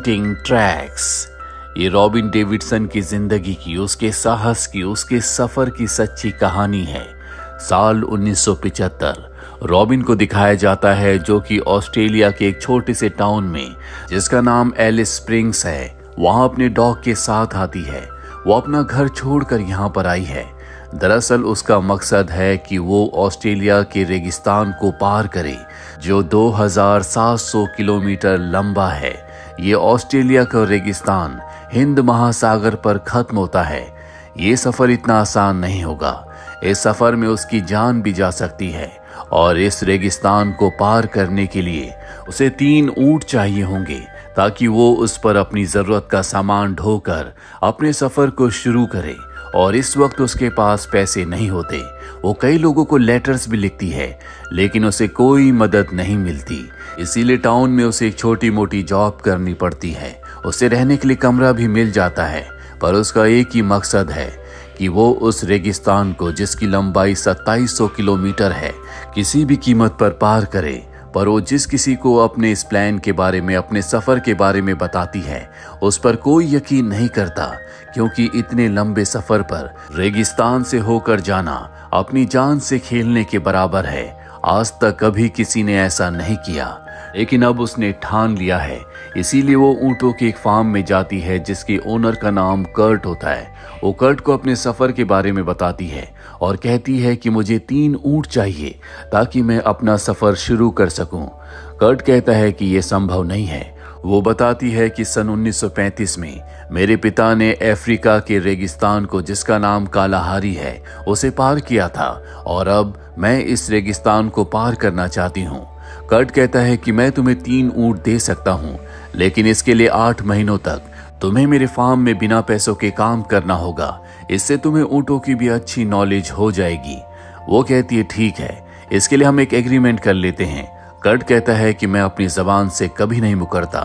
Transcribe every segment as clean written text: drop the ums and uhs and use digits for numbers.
Beating tracks. ये robin Davidson की जिंदगी की, उसके साहस की, उसके सफर की सच्ची कहानी है। साल 1975 रॉबिन को दिखाया जाता है, जो कि ऑस्ट्रेलिया के एक छोटे से टाउन में, जिसका नाम एलिस स्प्रिंग्स है, वहां अपने डॉग के साथ आती है। वो अपना घर छोड़कर यहाँ पर आई है। दरअसल उसका मकसद है कि वो ऑस्ट्रेलिया के रेगिस्तान को पार करे, जो 2700 किलोमीटर लंबा है। ये ऑस्ट्रेलिया का रेगिस्तान हिंद महासागर पर खत्म होता है। ये सफर इतना आसान नहीं होगा। इस सफर में उसकी जान भी जा सकती है, और इस रेगिस्तान को पार करने के लिए उसे 3 ऊंट चाहिए होंगे, ताकि वो उस पर अपनी जरूरत का सामान ढोकर अपने सफर को शुरू करे। और इस वक्त उसके पास पैसे नहीं होते। वो कई लोगों को लेटर्स भी लिखती है, लेकिन उसे कोई मदद नहीं मिलती। इसीलिए टाउन में उसे एक छोटी मोटी जॉब करनी पड़ती है। उसे रहने के लिए कमरा भी मिल जाता है, पर उसका एक ही मकसद है कि वो उस रेगिस्तान को, जिसकी लंबाई 2700 किलोमीटर है, किसी भी कीमत पर पार करे। पर वो जिस किसी को अपने इस प्लान के बारे में, अपने सफर के बारे में बताती है, उस पर कोई यकीन नहीं करता, क्योंकि इतने लंबे सफर पर रेगिस्तान से होकर जाना अपनी जान से खेलने के बराबर है। आज तक कभी किसी ने ऐसा नहीं किया, लेकिन अब उसने ठान लिया है। इसीलिए वो ऊंटों के एक फार्म में जाती है, जिसके ओनर का नाम कर्ट होता है। वो कर्ट को अपने सफर के बारे में बताती है और कहती है कि मुझे 3 ऊंट चाहिए, ताकि मैं अपना सफर शुरू कर सकूं। कर्ट कहता है कि यह संभव नहीं है। वो बताती है कि सन 1935 में मेरे पिता ने अफ्रीका के रेगिस्तान को, जिसका नाम कालाहारी है, उसे पार किया था, और अब मैं इस रेगिस्तान को पार करना चाहती हूँ। कर्ट कहता है कि मैं तुम्हें 3 ऊंट दे सकता हूँ, लेकिन इसके लिए 8 महीनों तक तुम्हें मेरे फार्म में बिना पैसों के काम करना होगा। इससे तुम्हें ऊंटों की भी अच्छी नॉलेज हो जाएगी। वो कहती है ठीक है, इसके लिए हम एक एग्रीमेंट कर लेते हैं। कर्ट कहता है कि मैं अपनी जबान से कभी नहीं मुकरता,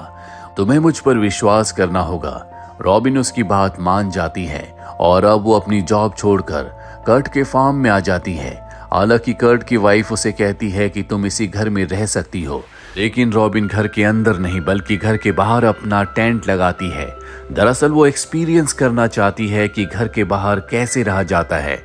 तुम्हें मुझ पर विश्वास करना होगा। रॉबिन उसकी बात मान जाती है, और अब वो अपनी जॉब छोड़कर कर्ट के फार्म में आ जाती है। हालांकि कर्ट की वाइफ उसे कहती है कि तुम इसी घर में रह सकती हो, लेकिन रॉबिन घर के अंदर नहीं, बल्कि घर के बाहर अपना टेंट लगाती है। दरअसल वो एक्सपीरियंस करना चाहती है कि घर के बाहर कैसे रहा जाता है।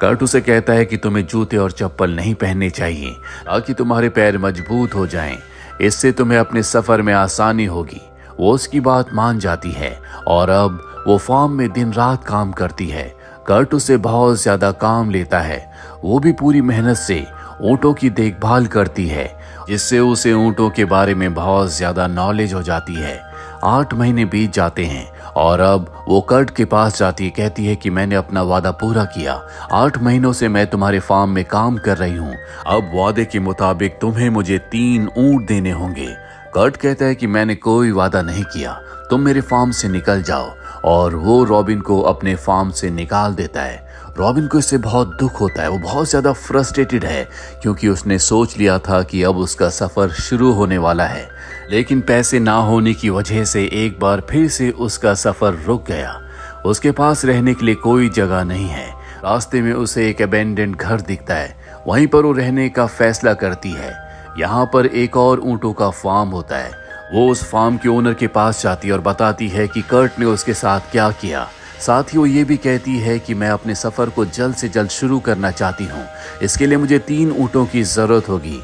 कर्ट उसे कहता है कि तुम्हें जूते और चप्पल नहीं पहनने चाहिए, ताकि तुम्हारे पैर मजबूत हो जाएं। इससे तुम्हें अपने सफर में आसानी होगी। वो उसकी बात मान जाती है, और अब वो फार्म में दिन रात काम करती है। कर्ट उसे बहुत ज्यादा काम लेता है। वो भी पूरी मेहनत से ऊंटों की देखभाल करती है, जिससे उसे ऊंटों के बारे में बहुत ज्यादा नॉलेज हो जाती है। 8 महीने बीत जाते हैं, और अब वो कर्ट के पास जाती है। कहती है कि मैंने अपना वादा पूरा किया। 8 महीनों से मैं तुम्हारे फार्म में काम कर रही हूँ। अब वादे के मुताबिक तुम्हें मुझे 3 ऊंट देने होंगे। कर्ट कहता है कि मैंने कोई वादा नहीं किया, तुम मेरे फार्म से निकल जाओ। और वो रॉबिन को अपने फार्म से निकाल देता है। रॉबिन को इससे बहुत दुख होता है। वो बहुत ज्यादा फ्रस्ट्रेटेड है, क्योंकि उसने सोच लिया था कि अब उसका सफर शुरू होने वाला है, लेकिन पैसे ना होने की वजह से एक बार फिर से उसका सफर रुक गया। उसके पास रहने के लिए कोई जगह नहीं है। रास्ते में उसे एक अबेंडेंड घर दिखता है। वहीं पर वो रहने का फैसला करती है। यहाँ पर एक और ऊंटों का फार्म होता है। वो उस फार्म के ओनर के पास जाती है और बताती है कि कर्ट ने उसके साथ क्या किया। साथ ही वो ये भी कहती है कि मैं अपने सफर को जल्द से जल्द शुरू करना चाहती हूँ। इसके लिए मुझे 3 ऊंटों की जरूरत होगी।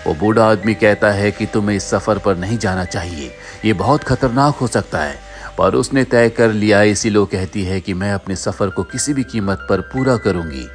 वो बूढ़ा आदमी कहता है कि तुम्हें इस सफर पर नहीं जाना चाहिए, ये बहुत खतरनाक हो सकता है, पर उसने तय कर लिया। इसीलिए वो कहती है कि मैं अपने सफर को किसी भी कीमत पर पूरा करूंगी।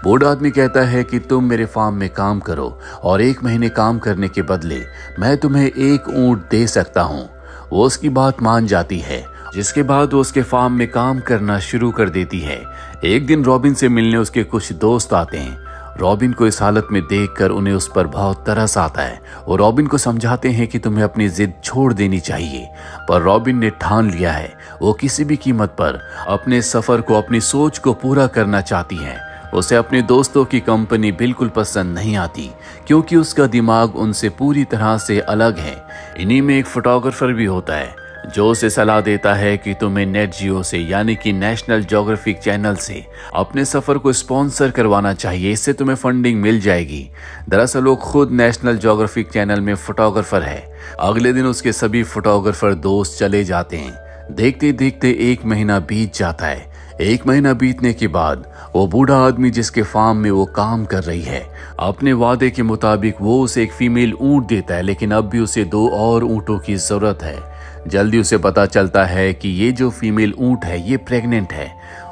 बूढ़ा आदमी कहता है कि तुम मेरे फार्म में काम करो, और 1 महीने काम करने के बदले मैं तुम्हें 1 ऊंट दे सकता हूँ। वो उसकी बात मान जाती है, जिसके बाद वो उसके फार्म में काम करना शुरू कर देती है। एक दिन रॉबिन से मिलने उसके कुछ दोस्त आते हैं। रॉबिन को इस हालत में देखकर उन्हें उस पर बहुत तरस आता है। वो रॉबिन को समझाते हैं कि तुम्हें अपनी जिद छोड़ देनी चाहिए, पर रॉबिन ने ठान लिया है। वो किसी भी कीमत पर अपने सफर को, अपनी सोच को पूरा करना चाहती है। उसे अपने दोस्तों की कंपनी बिल्कुल पसंद नहीं आती, क्योंकि उसका दिमाग उनसे पूरी तरह से अलग है। इन्हीं में एक फोटोग्राफर भी होता है। जो उसे सलाह देता है कि तुम्हें नेट जियो से यानी कि नेशनल ज्योग्राफिक चैनल से अपने सफर को स्पॉन्सर करवाना चाहिए, इससे तुम्हें फंडिंग मिल जाएगी। दरअसल वो खुद नेशनल ज्योग्राफिक चैनल में फोटोग्राफर है। अगले दिन उसके सभी फोटोग्राफर दोस्त चले जाते हैं। देखते देखते 1 महीना बीत जाता है। 1 महीना बीतने के बाद वो बूढ़ा आदमी जिसके फार्म में वो काम कर रही है, अपने वादे के मुताबिक वो उसे एक फीमेल ऊंट देता है, लेकिन अब भी उसे 2 और ऊंटों की जरूरत है। जल्दी उसे पता चलता है कि ये जो फीमेल ऊंट है ये प्रेग्नेंट है,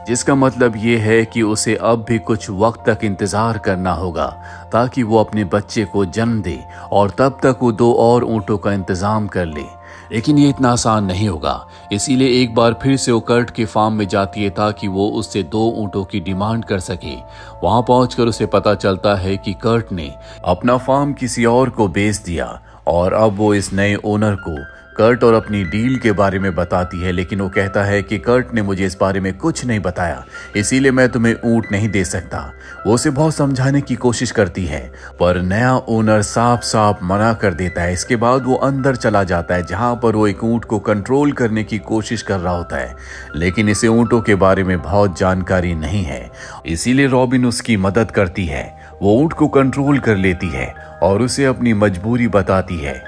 जिसका मतलब ये है कि उसे अब भी कुछ वक्त तक इंतजार करना होगा ताकि वो अपने बच्चे को जन्म दे और तब तक वो 2 और ऊंटों का इंतजाम कर ले। लेकिन ये इतना आसान नहीं होगा, इसीलिए एक बार फिर से वो कर्ट के फार्म में जाती है ताकि वो उससे 2 ऊंटों की डिमांड कर सके। वहां पहुंचकर उसे पता चलता है कि कर्ट ने अपना फार्म किसी और को बेच दिया और अब वो इस नए ओनर को कर्ट और अपनी डील के बारे में बताती है, लेकिन वो कहता है कि कर्ट ने मुझे इस बारे में कुछ नहीं बताया, इसीलिए मैं तुम्हें ऊंट नहीं दे सकता। वो उसे बहुत समझाने की कोशिश करती है, पर नया ओनर साफ साफ मना कर देता है। इसके बाद वो अंदर चला जाता है जहां पर वो एक ऊंट को कंट्रोल करने की कोशिश कर रहा होता है, लेकिन इसे ऊंटों के बारे में बहुत जानकारी नहीं है, इसीलिए रॉबिन उसकी मदद करती है। वो ऊंट को कंट्रोल कर लेती है और उसे अपनी मजबूरी बताती है।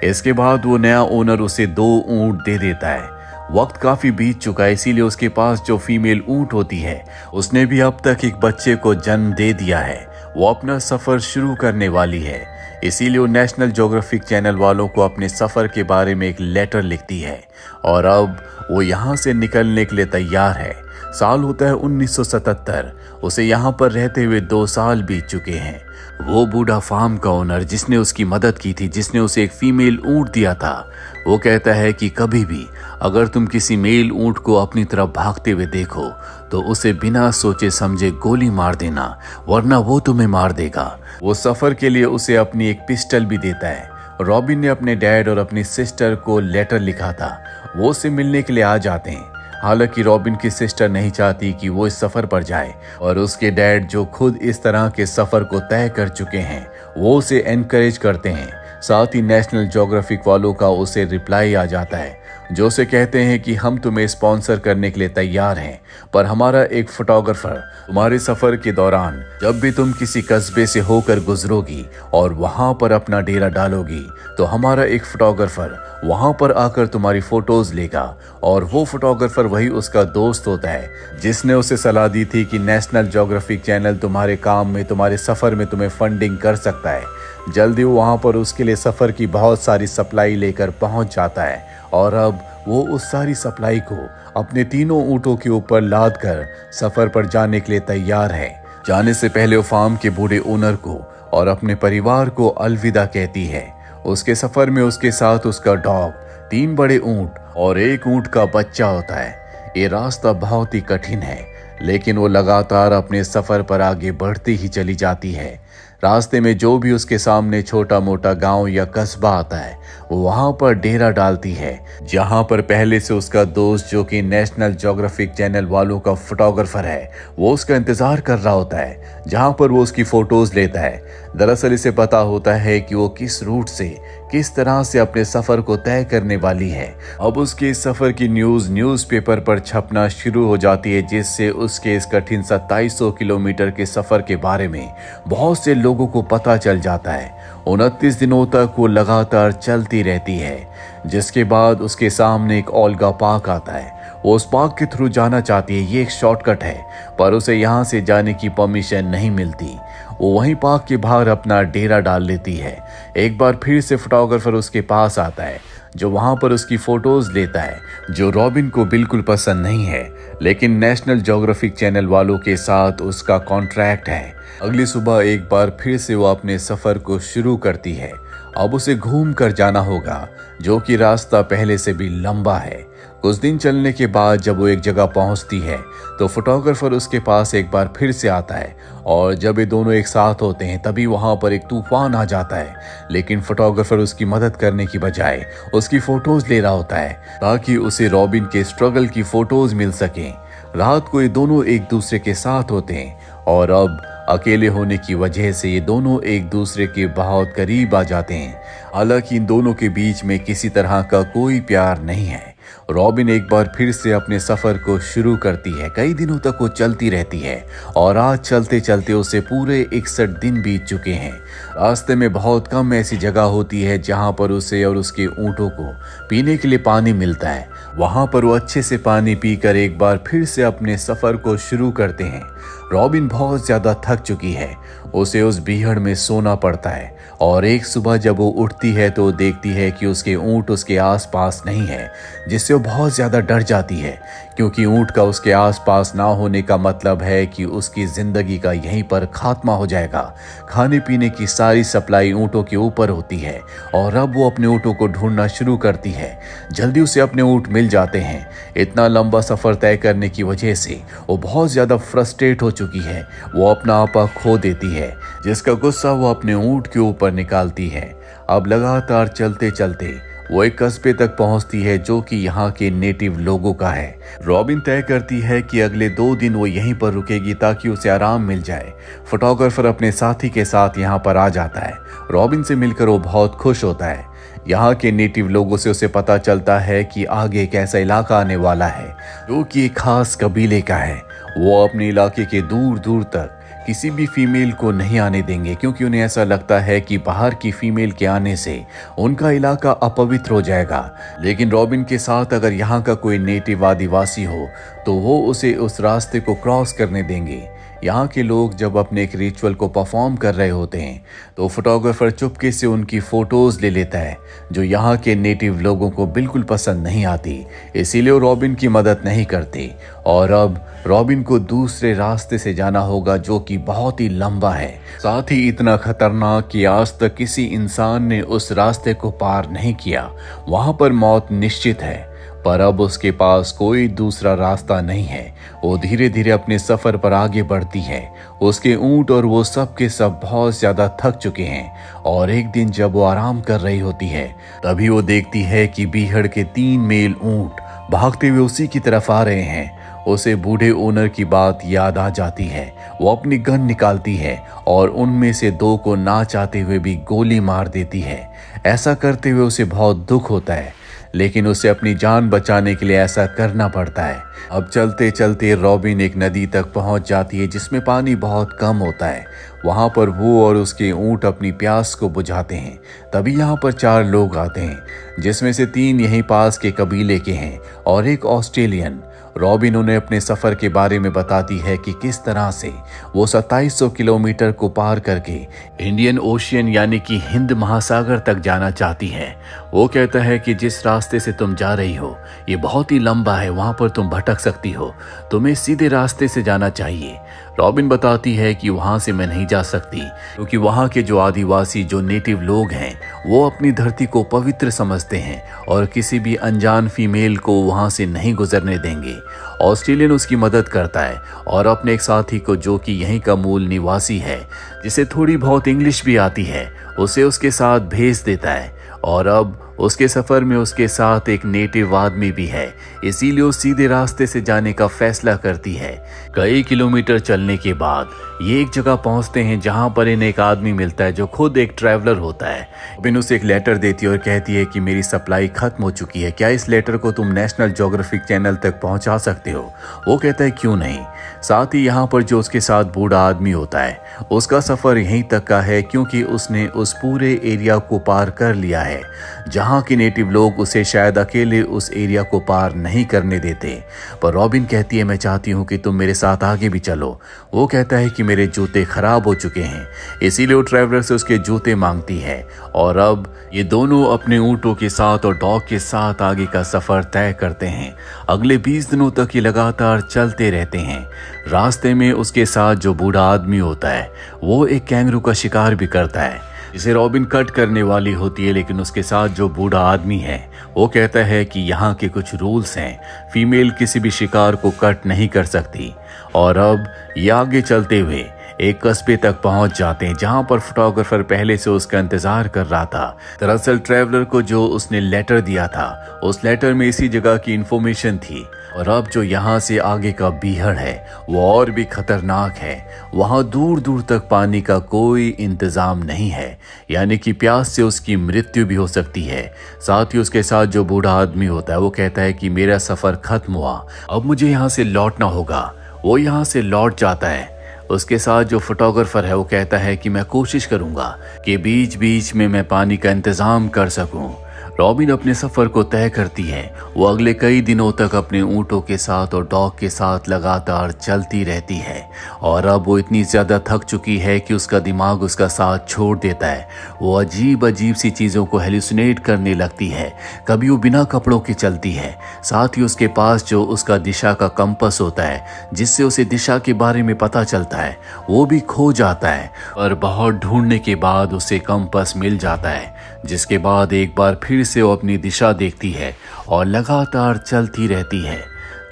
इसके बाद वो नया ओनर उसे 2 ऊंट दे देता है। वक्त काफी बीत चुका है, इसीलिए उसके पास जो फीमेल ऊंट होती है उसने भी अब तक एक बच्चे को जन्म दे दिया है। वो अपना सफर शुरू करने वाली है, इसीलिए वो नेशनल ज्योग्राफिक चैनल वालों को अपने सफर के बारे में एक लेटर लिखती है और अब वो यहाँ से निकलने के लिए तैयार है। साल होता है 1977। उसे यहाँ पर रहते हुए 2 साल बीत चुके हैं। वो बूढ़ा फार्म का ओनर जिसने उसकी मदद की थी, जिसने उसे एक फीमेल ऊंट दिया था, वो कहता है कि कभी भी अगर तुम किसी मेल ऊंट को अपनी तरफ भागते हुए देखो तो उसे बिना सोचे समझे गोली मार देना, वरना वो तुम्हें मार देगा। वो सफर के लिए उसे अपनी एक पिस्टल भी देता है। रॉबिन ने अपने डैड और अपनी सिस्टर को लेटर लिखा था, वो उससे मिलने के लिए आ जाते हैं। हालांकि रॉबिन की सिस्टर नहीं चाहती कि वो इस सफर पर जाए और उसके डैड जो खुद इस तरह के सफर को तय कर चुके हैं वो उसे एनकरेज करते हैं। साथ ही नेशनल ज्योग्राफिक वालों का उसे रिप्लाई आ जाता है जो उसे कहते हैं कि हम तुम्हें स्पॉन्सर करने के लिए तैयार हैं, पर हमारा एक फोटोग्राफर तुम्हारे सफर के दौरान जब भी तुम किसी कस्बे से होकर गुजरोगी और वहां पर अपना डेरा डालोगी तो हमारा एक फोटोग्राफर वहां पर आकर तुम्हारी फोटोज लेगा और वो फोटोग्राफर वही उसका दोस्त होता है जिसने उसे सलाह दी थी कि नेशनल ज्योग्राफिक चैनल तुम्हारे काम में, तुम्हारे सफर में तुम्हें फंडिंग कर सकता है। जल्दी वो वहां पर उसके लिए सफर की बहुत सारी सप्लाई लेकर पहुंच जाता है और अब वो उस सारी सप्लाई को अपने 3 ऊंटों के ऊपर लाद कर सफर पर जाने के लिए तैयार है। जाने से पहले वो फार्म के बूढ़े ओनर को और अपने परिवार को अलविदा कहती है। उसके सफर में उसके साथ उसका डॉग, 3 बड़े ऊंट और 1 ऊंट का बच्चा होता है। ये रास्ता बहुत ही कठिन है, लेकिन वो लगातार अपने सफर पर आगे बढ़ती ही चली जाती है। रास्ते में जो भी उसके सामने छोटा मोटा गांव या कस्बा आता है वो वहां पर डेरा डालती है, जहां पर पहले से उसका दोस्त जो कि नेशनल ज्योग्राफिक चैनल वालों का फोटोग्राफर है वो उसका इंतजार कर रहा होता है, जहां पर वो उसकी फोटोज लेता है। दरअसल इसे पता होता है कि वो किस रूट से किस तरह से अपने सफर को तय करने वाली है। अब उसके इस सफर की न्यूज़पेपर पर छपना शुरू हो जाती है, जिससे उसके इस कठिन 2700 किलोमीटर के सफर के बारे में बहुत से लोगों को पता चल जाता है। 29 दिनों तक वो लगातार चलती रहती है, जिसके बाद उसके सामने एक ओल्गा पार्क आता है। वो उस पार्क के थ्रू जाना चाहती है, ये एक शॉर्टकट है, पर उसे यहाँ से जाने की परमिशन नहीं मिलती। वो वहीं पार्क के बाहर अपना डेरा डाल लेती है। एक बार फिर से फोटोग्राफर उसके पास आता है जो वहां पर उसकी फोटोज लेता है, जो रॉबिन को बिल्कुल पसंद नहीं है, लेकिन नेशनल ज्योग्राफिक चैनल वालों के साथ उसका कॉन्ट्रैक्ट है। अगली सुबह एक बार फिर से वो अपने सफर को शुरू करती है। अब उसे घूम कर जाना होगा, जो कि रास्ता पहले से भी लंबा है। कुछ दिन चलने के बाद जब वो एक जगह पहुंचती है तो फोटोग्राफर उसके पास एक बार फिर से आता है और जब ये दोनों एक साथ होते हैं तभी वहां पर एक तूफान आ जाता है। लेकिन फोटोग्राफर उसकी मदद करने की बजाय उसकी फोटोज ले रहा होता है ताकि उसे रॉबिन के स्ट्रगल की फोटोज मिल सकें। रात को ये दोनों एक दूसरे के साथ होते हैं और अब अकेले होने की वजह से ये दोनों एक दूसरे के बहुत करीब आ जाते हैं। हालांकि इन दोनों के बीच में किसी तरह का कोई प्यार नहीं है। रॉबिन एक बार फिर से अपने सफर को शुरू करती है। कई दिनों तक वो चलती रहती है और आज चलते चलते उसे पूरे 61 दिन बीत चुके हैं। रास्ते में बहुत कम ऐसी जगह होती है जहां पर उसे और उसके ऊंटों को पीने के लिए पानी मिलता है। वहां पर वो अच्छे से पानी पीकर एक बार फिर से अपने सफर को शुरू करते हैं। रॉबिन बहुत ज्यादा थक चुकी है, उसे उस बीहड़ में सोना पड़ता है और एक सुबह जब वो उठती है तो देखती है कि उसके ऊंट उसके आसपास नहीं है, जिससे वो बहुत ज्यादा डर जाती है क्योंकि ऊंट का उसके आसपास ना होने का मतलब है कि उसकी जिंदगी का यहीं पर खात्मा हो जाएगा। खाने पीने की सारी सप्लाई ऊंटों के ऊपर होती है और अब वो अपने ऊंटों को ढूंढना शुरू करती है। जल्दी उसे अपने ऊंट मिल जाते हैं। इतना लंबा सफर तय करने की वजह से वो बहुत ज्यादा फ्रस्ट्रेट हो चुकी है। वो अपना आपा खो देती है, जिसका गुस्सा वो अपने ऊंट के ऊपर निकालती है। अब लगातार चलते चलते वो एक कस्बे तक पहुंचती है जो कि यहाँ के नेटिव लोगों का है। रॉबिन तय करती है कि अगले 2 दिन वो यहीं पर रुकेगी ताकि उसे आराम मिल जाए। फोटोग्राफर अपने साथी के साथ यहाँ पर आ जाता है। रॉबिन से मिलकर वो बहुत खुश होता है। यहाँ के नेटिव लोगों से उसे पता चलता है कि आगे एक ऐसा इलाका आने वाला है जो कि एक खास कबीले का है। वो अपने इलाके के दूर दूर तक किसी भी फीमेल को नहीं आने देंगे क्योंकि उन्हें ऐसा लगता है कि बाहर की फीमेल के आने से उनका इलाका अपवित्र हो जाएगा। लेकिन रॉबिन के साथ अगर यहाँ का कोई नेटिव आदिवासी हो तो वो उसे उस रास्ते को क्रॉस करने देंगे। यहाँ के लोग जब अपने एक रिचुअल को परफॉर्म कर रहे होते हैं तो फोटोग्राफर चुपके से उनकी फोटोज ले लेता है जो यहाँ के नेटिव लोगों को बिल्कुल पसंद नहीं आती, इसीलिए वो रॉबिन की मदद नहीं करते। और अब रॉबिन को दूसरे रास्ते से जाना होगा जो कि बहुत ही लंबा है, साथ ही इतना खतरनाक कि आज तक किसी इंसान ने उस रास्ते को पार नहीं किया। वहां पर मौत निश्चित है, पर अब उसके पास कोई दूसरा रास्ता नहीं है। वो धीरे धीरे अपने सफर पर आगे बढ़ती है। उसके ऊंट और वो सब के सब बहुत ज्यादा थक चुके हैं और एक दिन जब वो आराम कर रही होती है तभी वो देखती है कि बीहड़ के 3 मेल ऊंट भागते हुए उसी की तरफ आ रहे हैं। उसे बूढ़े ओनर की बात याद आ जाती है। वो अपनी गन निकालती है और उनमें से 2 को ना चाहते हुए भी गोली मार देती है। ऐसा करते हुए उसे बहुत दुख होता है, लेकिन उसे अपनी जान बचाने के लिए ऐसा करना पड़ता है। अब चलते चलते रॉबिन एक नदी तक पहुंच जाती है जिसमें पानी बहुत कम होता है। वहां पर वो और उसके ऊंट अपनी प्यास को बुझाते हैं। तभी यहाँ पर 4 लोग आते हैं जिसमें से 3 यहीं पास के कबीले के हैं और एक ऑस्ट्रेलियन। रॉबिन उन्हें अपने सफर के बारे में बताती है कि किस तरह से वो 2700 किलोमीटर को पार करके इंडियन ओशियन यानी कि हिंद महासागर तक जाना चाहती है। वो कहता है कि जिस रास्ते से तुम जा रही हो ये बहुत ही लंबा है, वहां पर तुम भटक सकती हो, तुम्हें सीधे रास्ते से जाना चाहिए। रॉबिन बताती है कि वहां से मैं नहीं जा सकती क्योंकि वहां के जो आदिवासी जो नेटिव लोग हैं वो अपनी धरती को पवित्र समझते हैं और किसी भी अनजान फीमेल को वहां से नहीं गुजरने देंगे। ऑस्ट्रेलियन उसकी मदद करता है और अपने एक साथी को जो कि यहीं का मूल निवासी है, जिसे थोड़ी बहुत इंग्लिश भी आती है, उसे उसके साथ भेज देता है। और अब उसके सफर में उसके साथ एक नेटिव आदमी भी है, इसीलिए वो सीधे रास्ते से जाने का फैसला करती है। कई किलोमीटर चलने के बाद ये एक जगह पहुंचते हैं जहां पर इन्हें एक आदमी मिलता है जो खुद एक ट्रैवलर होता है। बिन उसे एक लेटर देती है और कहती है कि मेरी सप्लाई खत्म हो चुकी है, क्या इस लेटर को तुम नेशनल ज्योग्राफिक चैनल तक पहुंचा सकते हो? वो कहता है क्यों नहीं। साथ ही यहाँ पर जो उसके साथ बूढ़ा आदमी होता है उसका सफर यहीं तक का है क्योंकि उसने उस पूरे एरिया को पार कर लिया है जहाँ के नेटिव लोग उसे शायद अकेले उस एरिया को पार नहीं करने देते। पर रॉबिन कहती है मैं चाहती हूँ कि तुम मेरे साथ आगे भी चलो। वो कहता है कि मेरे जूते खराब हो चुके हैं, इसीलिए वो ट्रैवलर से उसके जूते मांगती है। और अब ये दोनों अपने ऊंटों के साथ और डॉग के साथ आगे का सफर तय करते हैं। अगले 20 दिनों तक ये लगातार चलते रहते हैं। रास्ते में उसके साथ जो बूढ़ा आदमी होता है वो एक कैंगरू का शिकार भी करता है जिसे रॉबिन कट करने वाली होती है, लेकिन उसके साथ जो बूढ़ा आदमी है वो कहता है कि यहाँ के कुछ रूल्स हैं, फीमेल किसी भी शिकार को कट नहीं कर सकती। और अब ये आगे चलते हुए एक कस्बे तक पहुंच जाते हैं जहां पर फोटोग्राफर पहले से उसका इंतजार कर रहा था। दरअसल ट्रैवलर को जो उसने लेटर दिया था उस लेटर में इसी जगह की इंफॉर्मेशन थी, और अब जो यहाँ से आगे का बीहड़ है वो और भी खतरनाक है। वहाँ दूर दूर तक पानी का कोई इंतजाम नहीं है, यानी कि प्यास से उसकी मृत्यु भी हो सकती है। साथ ही उसके साथ जो बूढ़ा आदमी होता है वो कहता है कि मेरा सफर खत्म हुआ, अब मुझे यहाँ से लौटना होगा। वो यहाँ से लौट जाता है। उसके साथ जो फोटोग्राफर है वो कहता है कि मैं कोशिश करूंगा कि बीच बीच में मैं पानी का इंतजाम कर सकूं। रॉबिन अपने सफर को तय करती है। वो अगले कई दिनों तक अपने ऊँटों के साथ और डॉग के साथ लगातार चलती रहती है, और अब वो इतनी ज्यादा थक चुकी है कि उसका दिमाग उसका साथ छोड़ देता है। वो अजीब अजीब सी चीजों को हेलुसिनेट करने लगती है। कभी वो बिना कपड़ों के चलती है। साथ ही उसके पास जो उसका दिशा का कंपास होता है जिससे उसे दिशा के बारे में पता चलता है वो भी खो जाता है, और बहुत ढूंढने के बाद उसे कंपास मिल जाता है, जिसके बाद एक बार फिर से वो अपनी दिशा देखती है और लगातार चलती रहती है।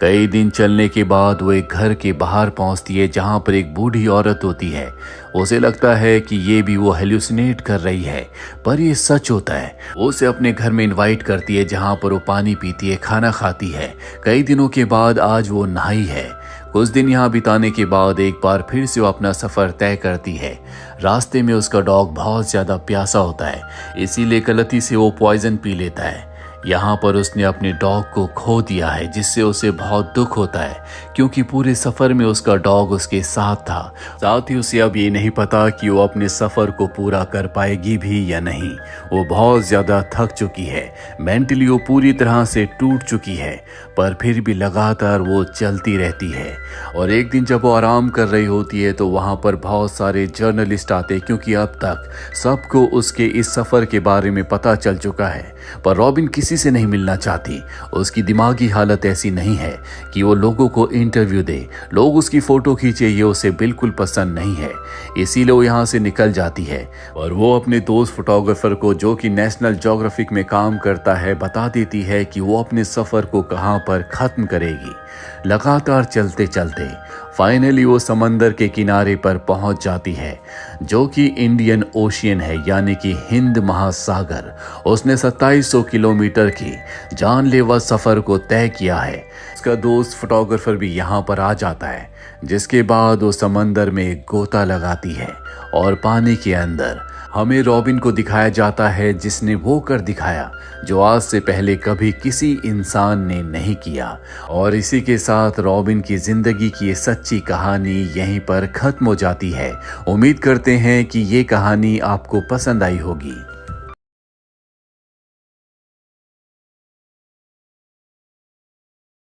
कई दिन चलने के बाद वो एक घर के बाहर पहुंचती है जहां पर एक बूढ़ी औरत होती है। उसे लगता है कि ये भी वो हेलुसिनेट कर रही है, पर ये सच होता है। वो उसे अपने घर में इनवाइट करती है जहां पर वो पानी पीती है, खाना खाती है। कई दिनों के बाद आज वो नहाई है। कुछ दिन यहाँ बिताने के बाद एक बार फिर से वो अपना सफर तय करती है। रास्ते में उसका डॉग बहुत ज्यादा प्यासा होता है, इसीलिए गलती से वो पॉइजन पी लेता है। यहाँ पर उसने अपने डॉग को खो दिया है, जिससे उसे बहुत दुख होता है, क्योंकि पूरे सफर में उसका डॉग उसके साथ था। साथ ही उसे अब ये नहीं पता कि वो अपने सफर को पूरा कर पाएगी भी या नहीं। वो बहुत ज्यादा थक चुकी है, मेंटली वो पूरी तरह से टूट चुकी है, पर फिर भी लगातार वो चलती रहती है। और एक दिन जब वो आराम कर रही होती है तो वहाँ पर बहुत सारे जर्नलिस्ट आते, क्योंकि अब तक सबको उसके इस सफर के बारे में पता चल चुका है। पर रॉबिन किसी से नहीं मिलना चाहती। उसकी दिमागी हालत ऐसी नहीं है कि वो लोगों को इंटरव्यू दे, लोग उसकी फोटो खींचे, ये उसे बिल्कुल पसंद नहीं है। इसीलिए वो यहाँ से निकल जाती है और वो अपने दोस्त फोटोग्राफर को, जो कि नेशनल ज्योग्राफिक में काम करता है, बता देती है कि वो अपने सफर को कहाँ पर खत्म करेगी। लगातार चलते चलते फाइनली वो समंदर के किनारे पर पहुंच जाती है, जो कि इंडियन ओशियन है, यानी कि हिंद महासागर। उसने 2700 किलोमीटर की जानलेवा सफर को तय किया है। उसका दोस्त फोटोग्राफर भी यहाँ पर आ जाता है, जिसके बाद वो समंदर में एक गोता लगाती है और पानी के अंदर हमें रॉबिन को दिखाया जाता है, जिसने वो कर दिखाया जो आज से पहले कभी किसी इंसान ने नहीं किया। और इसी के साथ रॉबिन की जिंदगी की ये सच्ची कहानी यहीं पर खत्म हो जाती है। उम्मीद करते हैं कि ये कहानी आपको पसंद आई होगी।